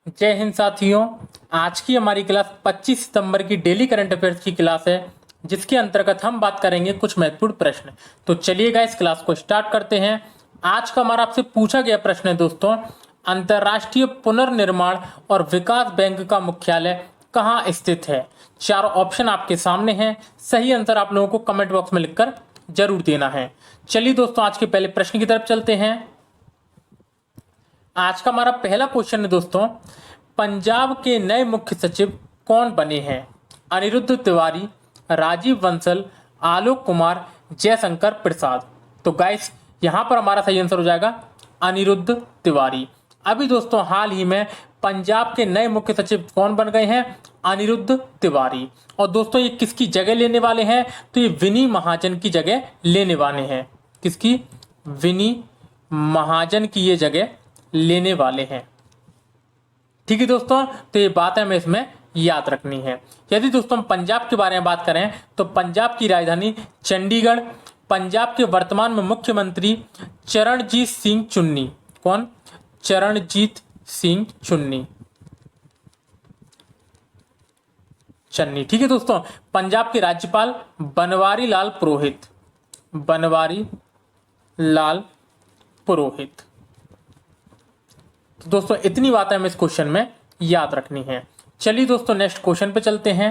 जय हिंद साथियों। आज की हमारी क्लास 25 सितंबर की डेली करंट अफेयर्स की क्लास है, जिसके अंतर्गत हम बात करेंगे कुछ महत्वपूर्ण प्रश्न। तो चलिएगा इस क्लास को स्टार्ट करते हैं। आज का हमारा आपसे पूछा गया प्रश्न है दोस्तों, अंतर्राष्ट्रीय पुनर्निर्माण और विकास बैंक का मुख्यालय कहाँ स्थित है। चारों ऑप्शन आपके सामने हैं, सही आंसर आप लोगों को कमेंट बॉक्स में लिखकर जरूर देना है। चलिए दोस्तों, आज के पहले प्रश्न की तरफ चलते हैं। आज का हमारा पहला क्वेश्चन है दोस्तों, पंजाब के नए मुख्य सचिव कौन बने हैं। अनिरुद्ध तिवारी, राजीव बंसल, आलोक कुमार, जयशंकर प्रसाद। तो गाइस यहां पर हमारा सही आंसर हो जाएगा अनिरुद्ध तिवारी। अभी दोस्तों हाल ही में पंजाब के नए मुख्य सचिव कौन बन गए हैं, अनिरुद्ध तिवारी। और दोस्तों ये किसकी जगह लेने वाले हैं, तो ये विनी महाजन की जगह लेने वाले हैं। किसकी, विनी महाजन की ये जगह लेने वाले हैं। ठीक है दोस्तों, तो ये बात हमें इसमें याद रखनी है। यदि दोस्तों हम पंजाब के बारे में बात करें तो पंजाब की राजधानी चंडीगढ़। पंजाब के वर्तमान में मुख्यमंत्री चरणजीत सिंह चुन्नी। कौन, चरणजीत सिंह चुन्नी चन्नी। ठीक है दोस्तों, पंजाब के राज्यपाल बनवारी लाल पुरोहित। बनवारी लाल पुरोहित। तो दोस्तों इतनी बातें हमें इस क्वेश्चन में याद रखनी है। चलिए दोस्तों नेक्स्ट क्वेश्चन पे चलते हैं।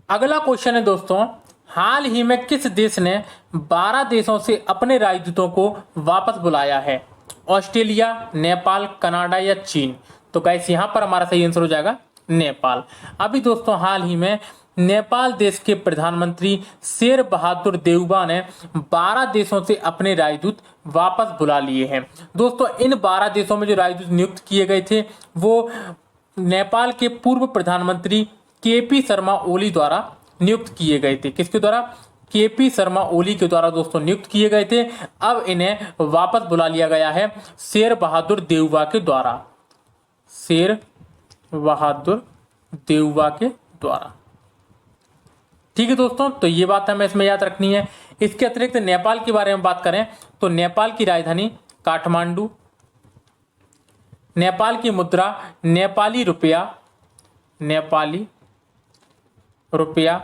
अगला क्वेश्चन है दोस्तों, हाल ही में किस देश ने 12 देशों से अपने राजदूतों को वापस बुलाया है। ऑस्ट्रेलिया, नेपाल, कनाडा या चीन। तो गाइस यहां पर हमारा सही आंसर हो जाएगा नेपाल। अभी दोस्तों हाल ही में नेपाल देश के प्रधानमंत्री शेर बहादुर देउबा ने 12 देशों से अपने राजदूत वापस बुला लिए हैं। दोस्तों इन 12 देशों में जो राजदूत नियुक्त किए गए थे वो नेपाल के पूर्व प्रधानमंत्री केपी शर्मा ओली द्वारा नियुक्त किए गए थे। किसके द्वारा, केपी शर्मा ओली के द्वारा दोस्तों नियुक्त किए गए थे। अब इन्हें वापस बुला लिया गया है शेर बहादुर देउबा के द्वारा। शेर बहादुर देउबा के द्वारा। ठीक है दोस्तों, तो ये बात हमें इसमें याद रखनी है। इसके अतिरिक्त नेपाल के बारे में बात करें तो नेपाल की राजधानी काठमांडू। नेपाल की मुद्रा नेपाली रुपया। नेपाली रुपया।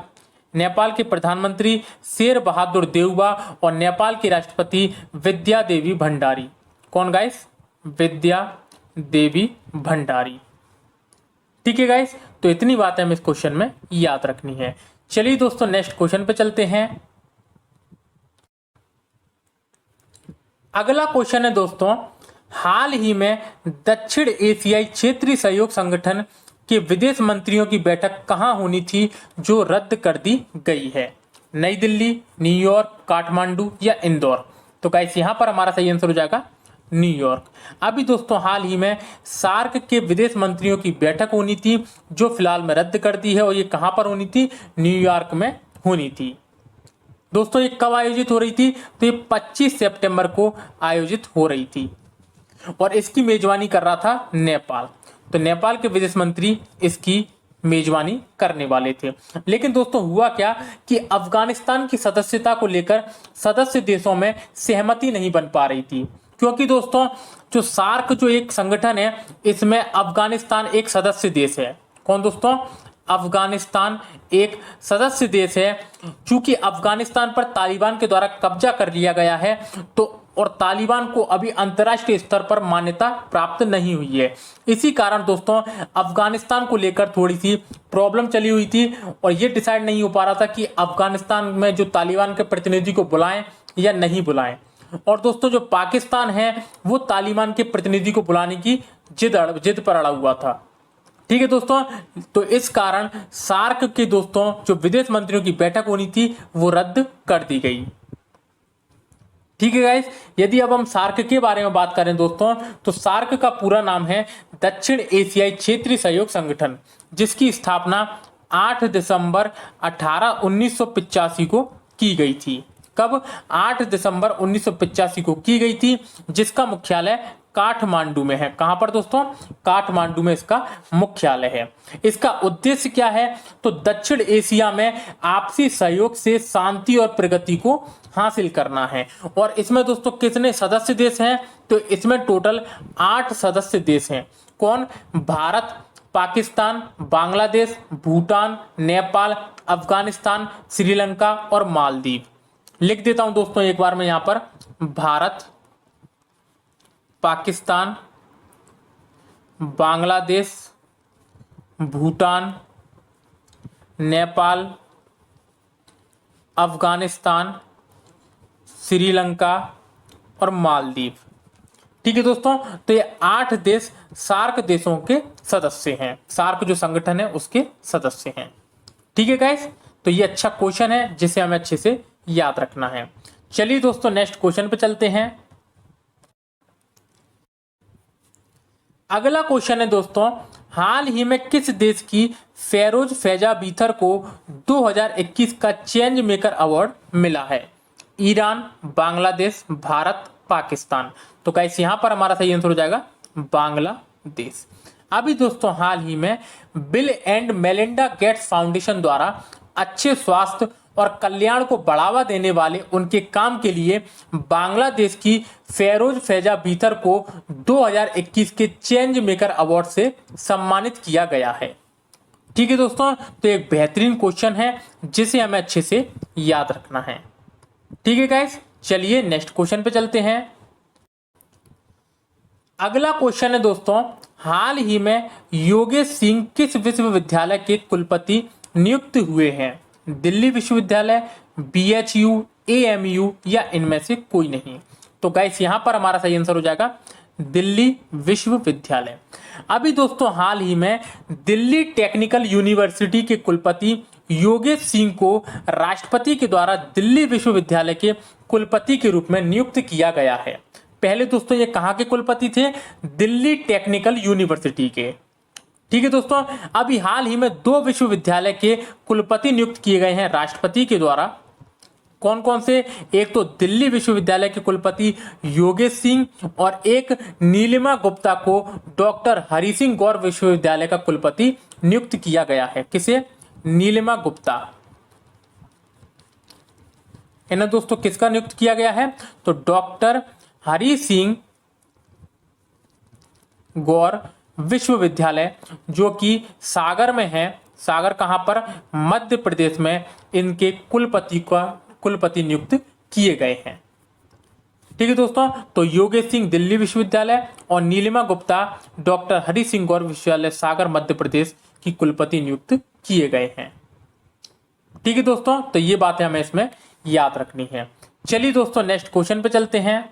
नेपाल के प्रधानमंत्री शेर बहादुर देउबा और नेपाल की राष्ट्रपति विद्या देवी भंडारी। कौन गाइस, विद्या देवी भंडारी। ठीक है गाइस, तो इतनी बातें हमें इस क्वेश्चन में याद रखनी है। चलिए दोस्तों नेक्स्ट क्वेश्चन पे चलते हैं। अगला क्वेश्चन है दोस्तों, हाल ही में दक्षिण एशियाई क्षेत्रीय सहयोग संगठन के विदेश मंत्रियों की बैठक कहां होनी थी जो रद्द कर दी गई है। नई दिल्ली, न्यूयॉर्क, काठमांडू या इंदौर। तो गाइस यहां पर हमारा सही आंसर हो जाएगा न्यूयॉर्क। अभी दोस्तों हाल ही में सार्क के विदेश मंत्रियों की बैठक होनी थी जो फिलहाल में रद्द कर दी है, और ये कहां पर होनी थी, न्यूयॉर्क में होनी थी। दोस्तों ये कब आयोजित हो रही थी, तो ये 25 सितंबर को आयोजित हो रही थी और इसकी मेजबानी कर रहा था नेपाल। तो नेपाल के विदेश मंत्री इसकी मेजबानी करने वाले थे। लेकिन दोस्तों हुआ क्या कि अफगानिस्तान की सदस्यता को लेकर सदस्य देशों में सहमति नहीं बन पा रही थी, क्योंकि दोस्तों जो सार्क जो एक संगठन है इसमें अफगानिस्तान एक सदस्य देश है। कौन दोस्तों, अफगानिस्तान एक सदस्य देश है। चूंकि अफगानिस्तान पर तालिबान के द्वारा कब्जा कर लिया गया है तो और तालिबान को अभी अंतर्राष्ट्रीय स्तर पर मान्यता प्राप्त नहीं हुई है। इसी कारण दोस्तों अफगानिस्तान को लेकर थोड़ी सी प्रॉब्लम चली हुई थी और ये डिसाइड नहीं हो पा रहा था कि अफगानिस्तान में जो तालिबान के प्रतिनिधि को बुलाएं या नहीं बुलाएं। और दोस्तों जो पाकिस्तान है वो तालिबान के प्रतिनिधि को बुलाने की जिद पर अड़ा हुआ था। ठीक है दोस्तों, तो इस कारण सार्क के दोस्तों जो विदेश मंत्रियों की बैठक होनी थी वो रद्द कर दी गई। ठीक है गाइस, यदि अब हम सार्क के बारे में बात करें दोस्तों तो सार्क का पूरा नाम है दक्षिण एशियाई क्षेत्रीय सहयोग संगठन, जिसकी स्थापना 8 दिसंबर 1985 को की गई थी। कब, 8 दिसंबर 1985 को की गई थी, जिसका मुख्यालय काठमांडू में है। कहां पर दोस्तों? काठमांडू में इसका मुख्यालय है। इसका उद्देश्य क्या है? तो दक्षिण एशिया में आपसी सहयोग से शांति और प्रगति को हासिल करना है। और इसमें दोस्तों कितने सदस्य देश हैं? तो इसमें टोटल 8 सदस्य देश हैं। कौन? भारत, पाकिस्तान, बांग्लादेश, भूटान, नेपाल, अफगानिस्तान, श्रीलंका और मालदीव। लिख देता हूं दोस्तों एक बार मैं यहां पर, भारत, पाकिस्तान, बांग्लादेश, भूटान, नेपाल, अफगानिस्तान, श्रीलंका और मालदीव। ठीक है दोस्तों, तो ये 8 देश सार्क देशों के सदस्य हैं। सार्क जो संगठन है उसके सदस्य हैं। ठीक है गाइस, तो ये अच्छा क्वेश्चन है जिसे हमें अच्छे से याद रखना है। चलिए दोस्तों नेक्स्ट क्वेश्चन पे चलते हैं। अगला क्वेश्चन है दोस्तों, हाल ही में किस देश की फेरोज फैजा बीथर को 2021 का चेंज मेकर अवार्ड मिला है? ईरान, बांग्लादेश, भारत, पाकिस्तान। तो गाइस यहां पर हमारा सही आंसर हो जाएगा बांग्लादेश। अभी दोस्तों हाल ही में bill and Melinda Gates foundation द्वारा अच्छे स्वास्थ्य और कल्याण को बढ़ावा देने वाले उनके काम के लिए बांग्लादेश की फेरोज फैजा बीथर को 2021 के चेंज मेकर अवार्ड से सम्मानित किया गया है। ठीक है दोस्तों, तो एक बेहतरीन क्वेश्चन है जिसे हमें अच्छे से याद रखना है। ठीक है गाइस, चलिए नेक्स्ट क्वेश्चन पे चलते हैं। अगला क्वेश्चन है दोस्तों, हाल ही में योगेश सिंह किस विश्वविद्यालय के कुलपति नियुक्त हुए हैं? दिल्ली विश्वविद्यालय, बीएचयू, एएमयू या इनमें से कोई नहीं। तो गाइस यहां पर हमारा सही आंसर हो जाएगा दिल्ली विश्वविद्यालय। अभी दोस्तों हाल ही में दिल्ली टेक्निकल यूनिवर्सिटी के कुलपति योगेश सिंह को राष्ट्रपति के द्वारा दिल्ली विश्वविद्यालय के कुलपति के रूप में नियुक्त किया गया है। पहले दोस्तों ये कहां के कुलपति थे? दिल्ली टेक्निकल यूनिवर्सिटी के। ठीक है दोस्तों, अभी हाल ही में 2 विश्वविद्यालय के कुलपति नियुक्त किए गए हैं राष्ट्रपति के द्वारा। कौन कौन से? एक तो दिल्ली विश्वविद्यालय के कुलपति योगेश सिंह और एक नीलिमा गुप्ता को डॉक्टर हरि सिंह गौर विश्वविद्यालय का कुलपति नियुक्त किया गया है। किसे? नीलिमा गुप्ता। इन्हें दोस्तों किसका नियुक्त किया गया है? तो डॉक्टर हरि सिंह गौर विश्वविद्यालय जो कि सागर में है। सागर कहां पर? मध्य प्रदेश में इनके कुलपति नियुक्त किए गए हैं। ठीक है दोस्तों, तो योगेश सिंह दिल्ली विश्वविद्यालय और नीलिमा गुप्ता डॉक्टर हरि सिंह गौर विश्वविद्यालय सागर मध्य प्रदेश की कुलपति नियुक्त किए गए हैं। ठीक है दोस्तों, तो ये बातें हमें इसमें याद रखनी है। चलिए दोस्तों नेक्स्ट क्वेश्चन पे चलते हैं।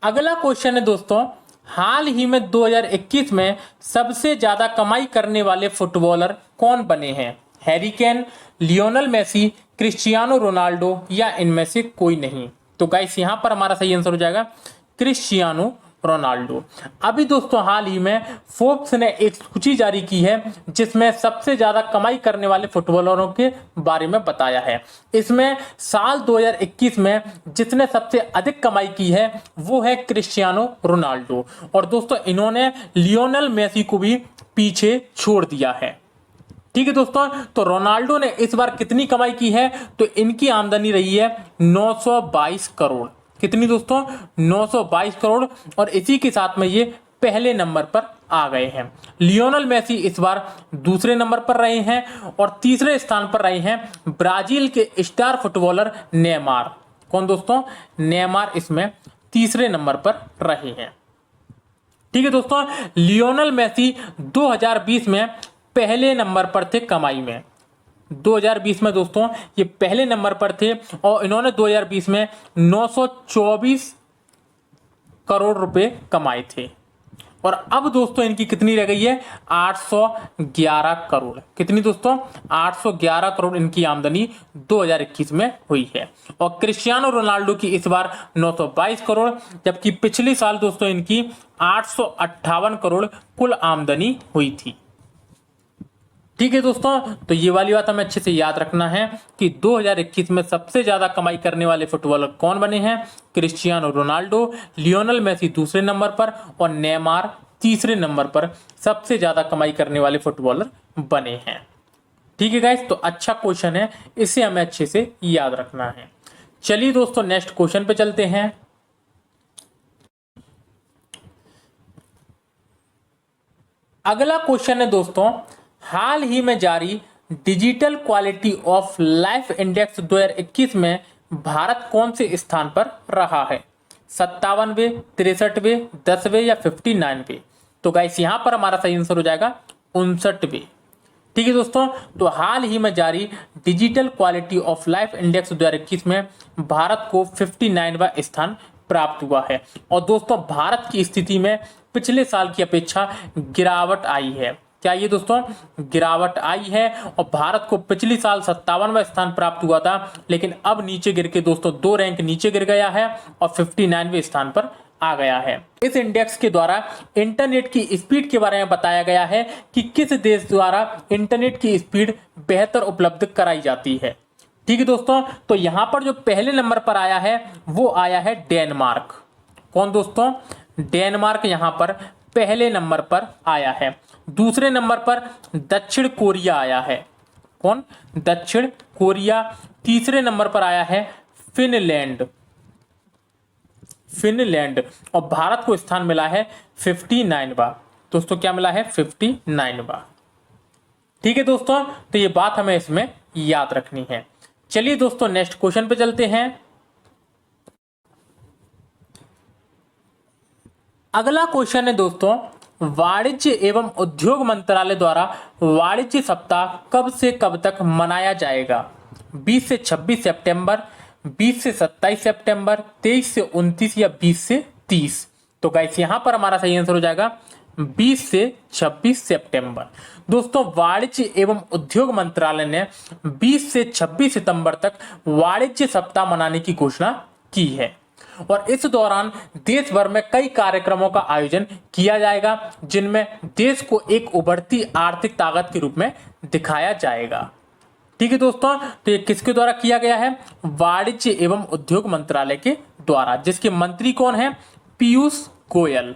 अगला क्वेश्चन है दोस्तों, हाल ही में 2021 में सबसे ज्यादा कमाई करने वाले फुटबॉलर कौन बने हैं? Harry Kane, Lionel Messi, Cristiano Ronaldo या इनमें से कोई नहीं। तो गाइस यहां पर हमारा सही आंसर हो जाएगा क्रिस्टियानो रोनाल्डो। अभी दोस्तों हाल ही में फोर्ब्स ने एक सूची जारी की है जिसमें सबसे ज्यादा कमाई करने वाले फुटबॉलरों के बारे में बताया है। इसमें साल 2021 में जिसने सबसे अधिक कमाई की है वो है क्रिस्टियानो रोनाल्डो। और दोस्तों इन्होंने लियोनेल मेसी को भी पीछे छोड़ दिया है। ठीक है दोस्तों, तो रोनाल्डो ने इस बार कितनी कमाई की है? तो इनकी आमदनी रही है 922 करोड़। कितनी दोस्तों? 922 करोड़। और इसी के साथ में ये पहले नंबर पर आ गए हैं। लियोनेल मेसी इस बार दूसरे नंबर पर रहे हैं और तीसरे स्थान पर रहे हैं ब्राजील के स्टार फुटबॉलर नेमार। कौन दोस्तों? नेमार इसमें तीसरे नंबर पर रहे हैं। ठीक है दोस्तों, लियोनेल मेसी 2020 में पहले नंबर पर थे कमाई में। 2020 में दोस्तों ये पहले नंबर पर थे और इन्होंने 2020 में 924 करोड़ रुपए कमाए थे। और अब दोस्तों इनकी कितनी रह गई है? 811 करोड़। कितनी दोस्तों? 811 करोड़ इनकी आमदनी 2021 में हुई है। और क्रिस्टियानो रोनाल्डो की इस बार 922 करोड़, जबकि पिछले साल दोस्तों इनकी 858 करोड़ कुल आमदनी हुई थी। ठीक है दोस्तों, तो ये वाली बात हमें अच्छे से याद रखना है कि 2021 में सबसे ज्यादा कमाई करने वाले फुटबॉलर कौन बने हैं। क्रिस्टियानो रोनाल्डो, लियोनेल मेसी दूसरे नंबर पर और नेमार तीसरे नंबर पर सबसे ज्यादा कमाई करने वाले फुटबॉलर बने हैं। ठीक है गाइस, तो अच्छा क्वेश्चन है, इसे हमें अच्छे से याद रखना है। चलिए दोस्तों नेक्स्ट क्वेश्चन पे चलते हैं। अगला क्वेश्चन है दोस्तों, हाल ही में जारी digital quality of life index 2021 में भारत कौन से स्थान पर रहा है। 57वें, 63वें, 10वें या 59वें। तो गाइस यहां पर हमारा सही आंसर हो जाएगा 59वें। ठीक है दोस्तों, तो हाल ही में जारी digital quality of life index 2021 में भारत को 59वां स्थान प्राप्त हुआ है। और दोस्तों भारत की स्थिति में पिछले साल की अपेक्षा गिरावट आई है। क्या ये दोस्तों गिरावट आई है, और भारत को पिछले साल 57वां स्थान प्राप्त हुआ था, लेकिन अब नीचे गिर के दोस्तों 2 रैंक नीचे गिर गया है और 59वें स्थान पर आ गया है। इस इंडेक्स के द्वारा इंटरनेट की स्पीड के बारे में बताया गया है कि किस देश द्वारा इंटरनेट की स्पीड बेहतर उपलब्ध कराई जाती है। ठीक है दोस्तों, तो यहां पर जो पहले नंबर पर आया है वो आया है डेनमार्क। कौन दोस्तों, डेनमार्क यहां पर पहले नंबर पर आया है। दूसरे नंबर पर दक्षिण कोरिया आया है। कौन, दक्षिण कोरिया। तीसरे नंबर पर आया है फिनलैंड। और भारत को स्थान मिला है 59वां। दोस्तों क्या मिला है 59वां। ठीक है दोस्तों, तो ये बात हमें इसमें याद रखनी है। चलिए दोस्तों नेक्स्ट क्वेश्चन पे चलते हैं। अगला क्वेश्चन है दोस्तों, वाणिज्य एवं उद्योग मंत्रालय द्वारा वाणिज्य सप्ताह कब से कब तक मनाया जाएगा। 20 से 26 सितंबर, 20 से 27 सितंबर, 23 से 29 या 20 से 30। तो गाइस यहां पर हमारा सही आंसर हो जाएगा 20 से 26 सितंबर। दोस्तों वाणिज्य एवं उद्योग मंत्रालय ने 20 से 26 सितंबर तक वाणिज्य सप्ताह मनाने की घोषणा की है, और इस दौरान देश भर में कई कार्यक्रमों का आयोजन किया जाएगा, जिनमें देश को एक उभरती आर्थिक ताकत के रूप में दिखाया जाएगा। ठीक है दोस्तों, तो ये किसके द्वारा किया गया है, वाणिज्य एवं उद्योग मंत्रालय के द्वारा, जिसके मंत्री कौन है, पीयूष गोयल।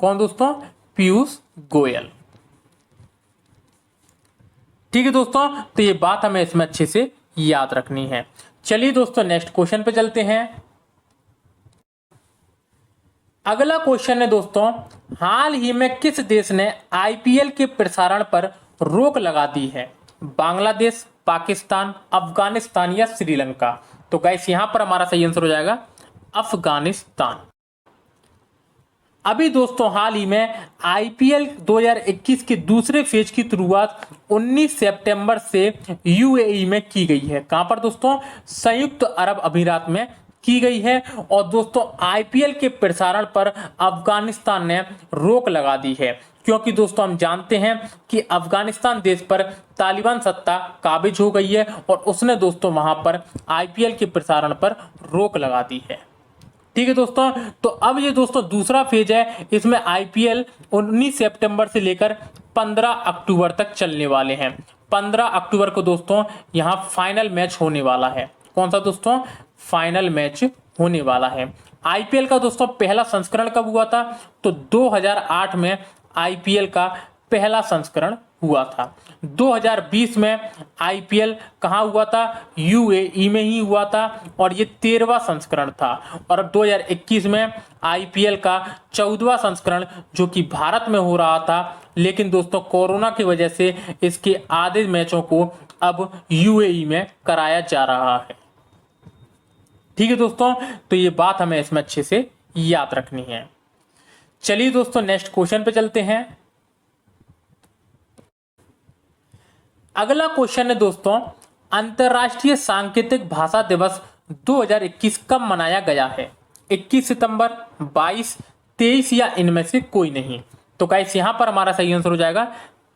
कौन दोस्तों, पीयूष गोयल। ठीक है दोस्तों, तो ये बात हमें इसमें अच्छे से याद रखनी है। चलिए दोस्तों नेक्स्ट क्वेश्चन पे चलते हैं। अगला क्वेश्चन है दोस्तों, हाल ही में किस देश ने आईपीएल के प्रसारण पर रोक लगा दी है। बांग्लादेश, पाकिस्तान, अफगानिस्तान या श्रीलंका। तो गाइस यहां पर हमारा सही आंसर हो जाएगा अफगानिस्तान। अभी दोस्तों हाल ही में आईपीएल 2021 के दूसरे फेज की शुरुआत 19 सितंबर से यूएई में की गई है। कहां पर दोस्तों, संयुक्त अरब अमीरात में की गई है। और दोस्तों आईपीएल के प्रसारण पर अफगानिस्तान ने रोक लगा दी है, क्योंकि दोस्तों हम जानते हैं कि अफगानिस्तान देश पर तालिबान सत्ता काबिज हो गई है, और उसने दोस्तों वहां पर आईपीएल के प्रसारण पर रोक लगा दी है। ठीक है दोस्तों, तो अब ये दोस्तों दूसरा फेज है, इसमें आईपीएल 19 सितंबर से लेकर 15 अक्टूबर तक चलने वाले हैं। 15 अक्टूबर को दोस्तों यहाँ फाइनल मैच होने वाला है। कौन सा दोस्तों, फाइनल मैच होने वाला है। आईपीएल का दोस्तों पहला संस्करण कब हुआ था, तो 2008 में आईपीएल का पहला संस्करण हुआ था। 2020 में आईपीएल कहाँ हुआ था, यूएई में ही हुआ था, और ये 13वां संस्करण था। और अब 2021 में आईपीएल का 14वां संस्करण जो कि भारत में हो रहा था, लेकिन दोस्तों कोरोना की वजह से इसके आधे मैचों को अब यूएई में कराया जा रहा है। ठीक है दोस्तों, तो ये बात हमें इसमें अच्छे से याद रखनी है। चलिए दोस्तों नेक्स्ट क्वेश्चन पे चलते हैं। अगला क्वेश्चन है दोस्तों, अंतरराष्ट्रीय सांकेतिक भाषा दिवस 2021 कब मनाया गया है। 21 सितंबर, 22, 23 या इनमें से कोई नहीं। तो गाइस यहां पर हमारा सही आंसर हो जाएगा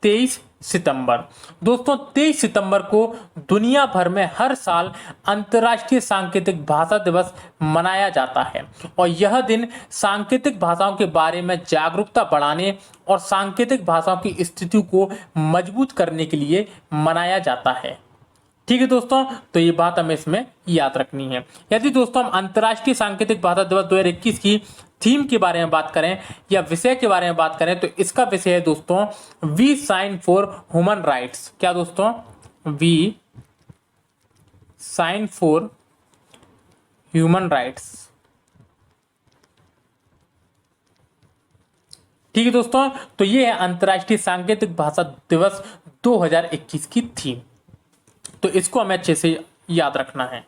23 सितंबर। दोस्तों 23 सितंबर को दुनिया भर में हर साल अंतर्राष्ट्रीय सांकेतिक भाषा दिवस मनाया जाता है और यह दिन सांकेतिक भाषाओं के बारे में जागरूकता बढ़ाने और सांकेतिक भाषाओं की स्थिति को मजबूत करने के लिए मनाया जाता है। ठीक है दोस्तों, तो ये बात हमें इसमें याद रखनी है। यदि दोस्तों हम अंतर्राष्ट्रीय सांकेतिक भाषा दिवस 2021 की थीम के बारे में बात करें या विषय के बारे में बात करें तो इसका विषय है दोस्तों we sign for human rights. क्या दोस्तों? We sign for human rights. ठीक है दोस्तों, तो ये है अंतर्राष्ट्रीय सांकेतिक भाषा दिवस 2021 की थीम, तो इसको हमें अच्छे से याद रखना है।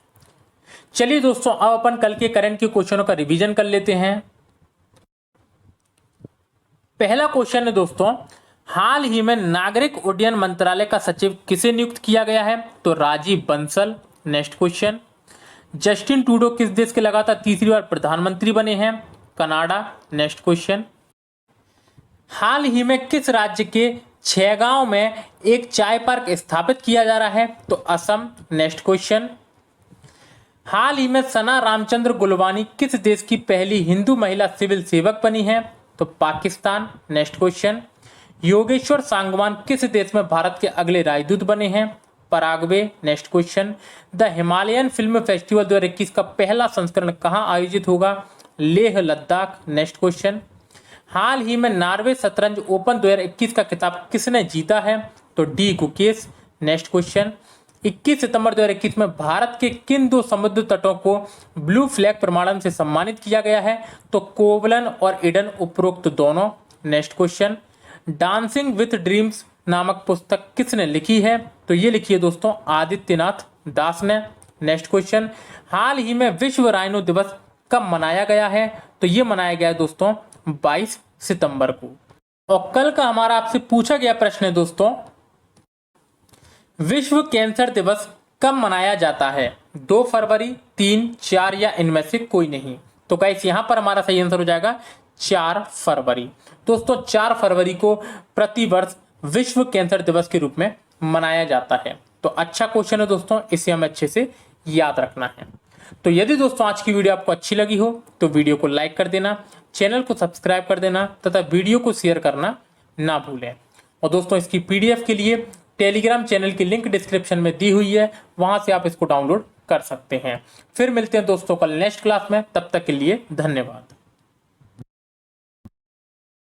चलिए दोस्तों, अब अपन कल के करंट के क्वेश्चनों का रिवीजन कर लेते हैं। पहला क्वेश्चन है दोस्तों, हाल ही में नागरिक उड्डयन मंत्रालय का सचिव किसे नियुक्त किया गया है? तो Rajeev Bansal. Next question, Justin Trudeau किस देश के लगातार तीसरी बार प्रधानमंत्री बने हैं? कनाडा। नेक्स्ट क्वेश्चन, हाल ही में किस राज्य के 6 गांव में एक चाय पार्क स्थापित किया जा रहा है? तो असम। नेक्स्ट क्वेश्चन, हाल ही में सना रामचंद्र गुलवानी किस देश की पहली हिंदू महिला सिविल सेवक बनी है? तो पाकिस्तान। नेक्स्ट क्वेश्चन, योगेश्वर सांगवान किस देश में भारत के अगले राजदूत बने हैं? Paraguay. Next question, the Himalayan film festival 2021 का पहला संस्करण कहां आयोजित होगा? लेह लद्दाख। नेक्स्ट क्वेश्चन, हाल ही में नॉर्वे शतरंज ओपन 2021 का खिताब किसने जीता है? तो डी गुकेश। नेक्स्ट क्वेश्चन, 21 सितंबर 2021 में भारत के किन 2 समुद्र तटों को ब्लू फ्लैग प्रमाणन से सम्मानित किया गया है? तो कोवलन और ईडन, उपरोक्त दोनों। Next question, dancing with dreams नामक पुस्तक किसने लिखी है? तो ये लिखी है दोस्तों आदित्यनाथ दास ने। नेक्स्ट क्वेश्चन, हाल ही में विश्व राइनो दिवस कब मनाया गया है? तो ये मनाया गया है दोस्तों 22 सितंबर को। और कल का हमारा आपसे पूछा गया प्रश्न है दोस्तों, विश्व कैंसर दिवस कब मनाया जाता है? 2 फरवरी, 3, 4 या इनमें से कोई नहीं। तो गाइस यहाँ पर हमारा सही आंसर हो जाएगा 4 फरवरी। दोस्तों 4 फरवरी को प्रतिवर्ष विश्व कैंसर दिवस के रूप में मनाया जाता है। तो अच्छा क्वेश्चन है दोस्तों, इसे हमें अच्छे से याद रखना है। तो यदि दोस्तों आज की वीडियो आपको अच्छी लगी हो तो वीडियो को लाइक कर देना, चैनल को सब्सक्राइब कर देना तथा वीडियो को शेयर करना ना भूलें। और दोस्तों इसकी पीडीएफ के लिए टेलीग्राम चैनल की लिंक डिस्क्रिप्शन में दी हुई है, वहां से आप इसको डाउनलोड कर सकते हैं। फिर मिलते हैं दोस्तों कल नेक्स्ट क्लास में, तब तक के लिए धन्यवाद।